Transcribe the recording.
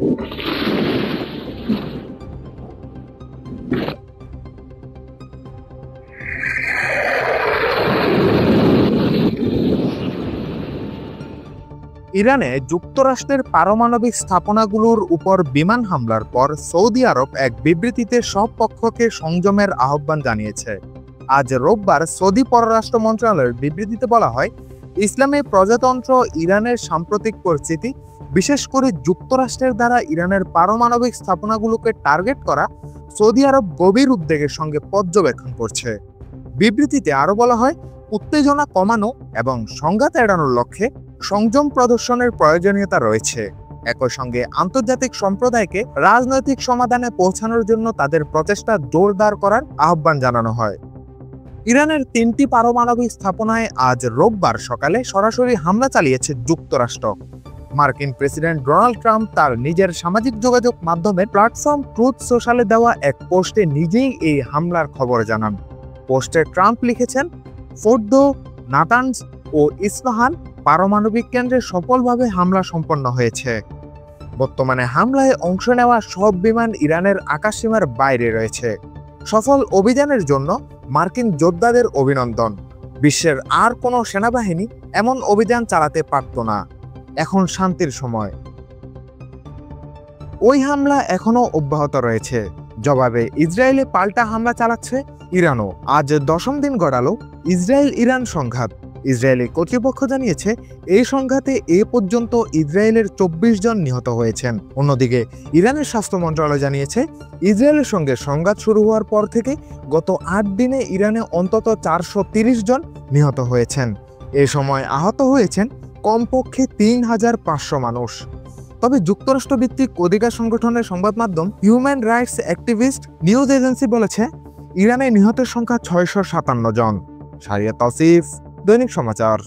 ইরানে যুক্তরাষ্ট্রের পারমাণবিক স্থাপনাগুলোর উপর বিমান হামলার পর সৌদি আরব এক বিবৃতিতে সব পক্ষকে সংযমের আহ্বান জানিয়েছে। আজ রোববার সৌদি পররাষ্ট্র মন্ত্রণালয়ের বিবৃতিতে বলা হয়, ইসলামী প্রজাতন্ত্র ইরানের সাম্প্রতিক পরিস্থিতি, বিশেষ করে যুক্তরাষ্ট্রের দ্বারা ইরানের পারমাণবিক স্থাপনাগুলোকে টার্গেট করা, সৌদি আরব গভীর উদ্বেগের সঙ্গে পর্যবেক্ষণ করছে। বিবৃতিতে আরও বলা হয়, উত্তেজনা কমানো এবং সংঘাত এড়ানোর লক্ষ্যে সংযম প্রদর্শনের প্রয়োজনীয়তা রয়েছে। একই সঙ্গে আন্তর্জাতিক সম্প্রদায়কে রাজনৈতিক সমাধানে পৌঁছানোর জন্য তাদের প্রচেষ্টা জোরদার করার আহ্বান জানানো হয়। ইরানের 3টি পারমাণবিক স্থাপনায় আজ রোববার সকালে সরাসরি হামলা চালিয়েছে যুক্তরাষ্ট্র। মার্কিন প্রেসিডেন্ট ডোনাল্ড ট্রাম্প তার নিজের সামাজিক যোগাযোগ মাধ্যমের প্ল্যাটফর্ম ট্রুথ সোশ্যালে দেওয়া এক পোস্টে নিজেই এই হামলার খবর জানান। পোস্টে ট্রাম্প লিখেছেন, ফোর্দো, নাতানজ ও ইস্পাহান পারমাণবিক কেন্দ্রে সফলভাবে হামলা সম্পন্ন হয়েছে। বর্তমানে হামলায় অংশ নেওয়া সব বিমান ইরানের আকাশসীমার বাইরে রয়েছে। সফল অভিযানের জন্য মার্কিন যোদ্ধাদের অভিনন্দন। বিশ্বের আর কোনো সেনাবাহিনী এমন অভিযান চালাতে পারত না। এখন শান্তির সময়। ওই হামলা এখনও অব্যাহত রয়েছে। জবাবে ইসরায়েলে পাল্টা হামলা চালাচ্ছে ইরানও। আজ 10ম দিন গড়ালো ইসরায়েল ইরান সংঘাত। ইসরায়েলি কর্তৃপক্ষ জানিয়েছে, এই সংঘাতে এ পর্যন্ত ইসরায়েলের 24 জন নিহত হয়েছেন। অন্যদিকে ইরানের স্বাস্থ্য মন্ত্রণালয় জানিয়েছে, ইসরায়েলের সঙ্গে সংঘাত শুরু হওয়ার পর থেকে গত 8 দিনে ইরানে অন্তত 430 জন নিহত হয়েছেন। এ সময় আহত হয়েছেন কমপক্ষে 3500 মানুষ। তবে যুক্তরাষ্ট্রভিত্তিক অধিকার সংগঠনের সংবাদ মাধ্যম human rights activist news agency বলেছে, ইরানে নিহতের সংখ্যা 657 জন। শারিয়া তৌসিফ, দৈনিক সমাচার।